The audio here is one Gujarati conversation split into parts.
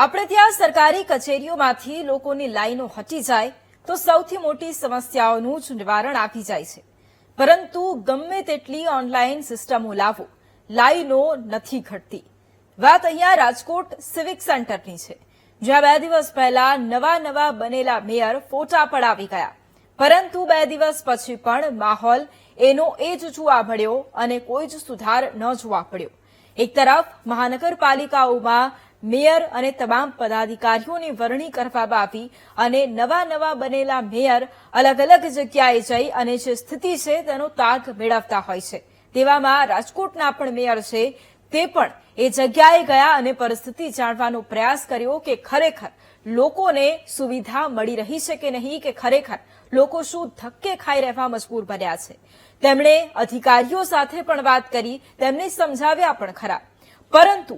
આપણે ત્યાં સરકારી કચેરીઓમાંથી લોકોની લાઈનો હટી જાય તો સૌથી મોટી સમસ્યાઓનું જ નિવારણ આપી જાય છે, પરંતુ ગમે તેટલી ઓનલાઈન સિસ્ટમો લાવો, લાઈનો નથી ઘટતી. વાત અહીંયા રાજકોટ સિવિક સેન્ટરની છે, જ્યાં 2 દિવસ પહેલા નવા બનેલા મેયર ફોટા પડાવી ગયા, પરંતુ 2 દિવસ પછી પણ માહોલ એનો એ જ જોવા મળ્યો અને કોઈ જ સુધાર ન જોવા મળ્યો. એક તરફ મહાનગરપાલિકાઓમાં મેયર અને તમામ પદાધિકારીઓની વરણી કરવામાં આવી અને નવા બનેલા મેયર અલગ જગ્યાએ જઈ અને જે સ્થિતિ છે તેનો તાગ મેળવતા હોય છે. તેવામાં રાજકોટના પણ મેયર છે, તે પણ એ જગ્યાએ ગયા અને પરિસ્થિતિ જાણવાનો પ્રયાસ કર્યો કે ખરેખર લોકોને સુવિધા મળી રહી છે કે નહીં, કે ખરેખર લોકો શું ધક્કે ખાઈ રહેવા મજબૂર બન્યા છે. તેમણે અધિકારીઓ સાથે પણ વાત કરી, તેમને સમજાવ્યા પણ ખરા, પરંતુ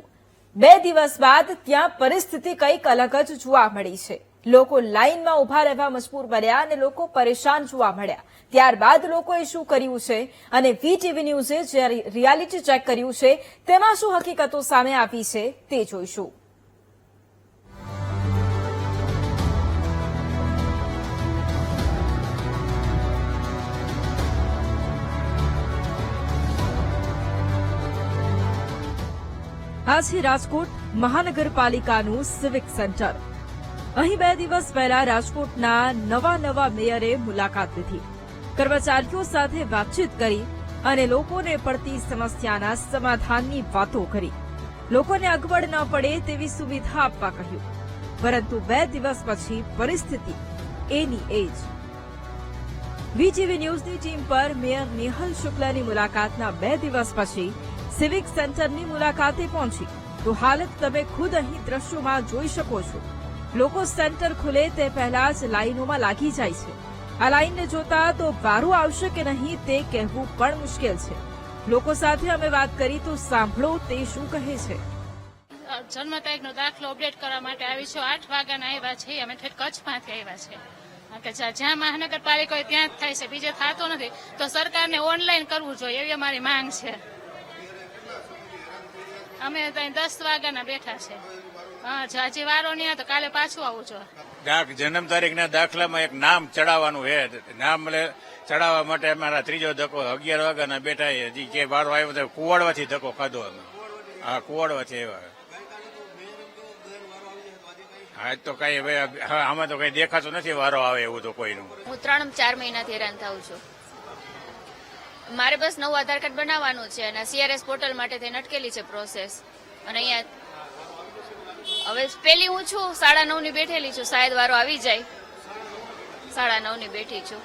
2 દિવસ બાદ ત્યાં પરિસ્થિતિ કંઈક અલગ જ જોવા મળી છે. લોકો લાઇનમાં ઉભા રહેવા મજબૂર બન્યા અને લોકો પરેશાન જોવા મળ્યા. ત્યારબાદ લોકોએ શું કર્યું છે અને વીટીવી ન્યૂઝે જે રિયાલિટી ચેક કર્યું છે તેમાં શું હકીકતો સામે આવી છે તે જોઈશું. આ છે રાજકોટ મહાનગરપાલિકાનું સિવિક સેન્ટર. અહીં 2 દિવસ પહેલા રાજકોટના નવા મેયરે મુલાકાત લીધી, કર્મચારીઓ સાથે વાતચીત કરી અને લોકોને પડતી સમસ્યાના સમાધાનની વાતો કરી. લોકોને અગવડ ન પડે તેવી સુવિધા આપવા કહ્યું, પરંતુ 2 દિવસ પછી પરિસ્થિતિ એની એ જ. વીટીવી ન્યૂઝની ટીમ પર મેયર નેહલ શુક્લાની મુલાકાતના 2 દિવસ પછી સિવિક સેન્ટરની મુલાકાતે પહોંચી તો હાલત તમે ખુદ અહીં દ્રશ્યોમાં જોઈ શકો છો. લોકો સેન્ટર ખુલે તે પહેલા જ લાઈનોમાં લાગી જાય છે. આ લાઈનને જોતા તો વારો આવશે કે નહીં તે કહેવું પણ મુશ્કેલ છે. લોકો સાથે અમે વાત કરી તો સાંભળો તે શું કહે છે. જન્મ તારીખનો દાખલો અપડેટ કરવા માટે આવી છું. 8 વાગ્યાના આવ્યા છે. અમે કચ્છમાંથી આવ્યા છે કે જ્યાં મહાનગરપાલિકા હોય ત્યાં જ થાય છે, બીજે થતો નથી, તો સરકારને ઓનલાઈન કરવું જોઈએ એવી અમારી માંગ છે. અમે ત્યાં 10 વાગ્યાના બેઠા છે. હજી વારો નહીં તો કાલે પાછું આવું છો. જન્મ તારીખના દાખલામાં એક નામ ચડાવવાનું છે. નામ ચડાવવા માટે અમારા 3જો ધક્કો 11 વાગ્યાના બેઠા. હજી જે વારો આવ્યો તો કુવાડવાથી ધક્કો ખાધો અમે. હા, કુવાડવાથી આવ્યા. હા, તો કઈ આમાં તો કઈ દેખાતું નથી વારો આવે એવું તો કોઈનું. હું 3-4 મહિનાથી હેરાન થાઉં છું. મારે બસ નવું આધાર કાર્ડ બનાવવાનું છે અને CRS પોર્ટલ માટે થઈને અટકેલી છે પ્રોસેસ. અને અહીંયા હવે પેલી હું છું 9:30 ની બેઠેલી છું, શાયદ વારો આવી જાય. 9:30 ની બેઠી છું.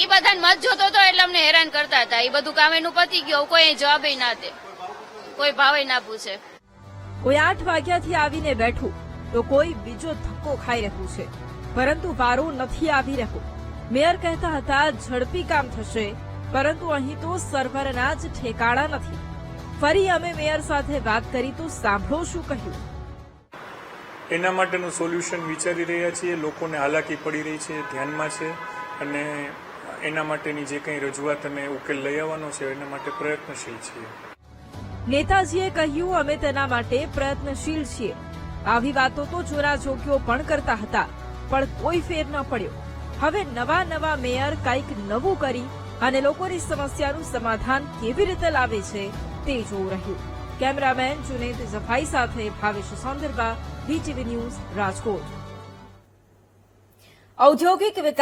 એ બધાને મત જોતો હતો એટલે અમને હેરાન કરતા હતા. એ બધું કામ એનું પતી ગયું, કોઈ જવાબ ના દે, કોઈ ભાવ ના પૂછે. કોઈ 8 વાગ્યાથી આવીને બેઠું તો કોઈ બીજો ધક્કો ખાઈ રહ્યું છે, પરંતુ વારો નથી આવી રહ્યો. મેયર કહેતા હતા ઝડપી કામ થશે, પરંતુ અહીં તો સર્વરના જ ઠેકાણા નથી. ફરી અમે મેયર સાથે વાત કરી તો સાંભળો શું કહ્યું. એના માટેનું સોલ્યુશન વિચારી રહ્યા છીએ. લોકોને હાલાકી પડી રહી છે, ધ્યાનમાં છે, અને એના માટેની જે કંઈ રજૂઆત અને ઉકેલ લઈ આવવાનો છે એના માટે પ્રયત્નશીલ છીએ. નેતાજીએ કહ્યું અમે તેના માટે પ્રયત્નશીલ છીએ. આવી વાતો તો જોરા જોગ્યો પણ કરતા હતા, પણ કોઈ ફેર ન પડ્યો. હવે નવા મેયર કંઈક નવું કરી અને લોકોની સમસ્યાનું સમાધાન કેવી રીતે લાવે છે તે જોવું રહ્યું. કેમેરામેન જુનેદ ઝફાઈ સાથે ભાવેશ સોંદરવા, વીટીવી ન્યૂઝ, રાજકોટ. ઔદ્યોગિક વિકાસ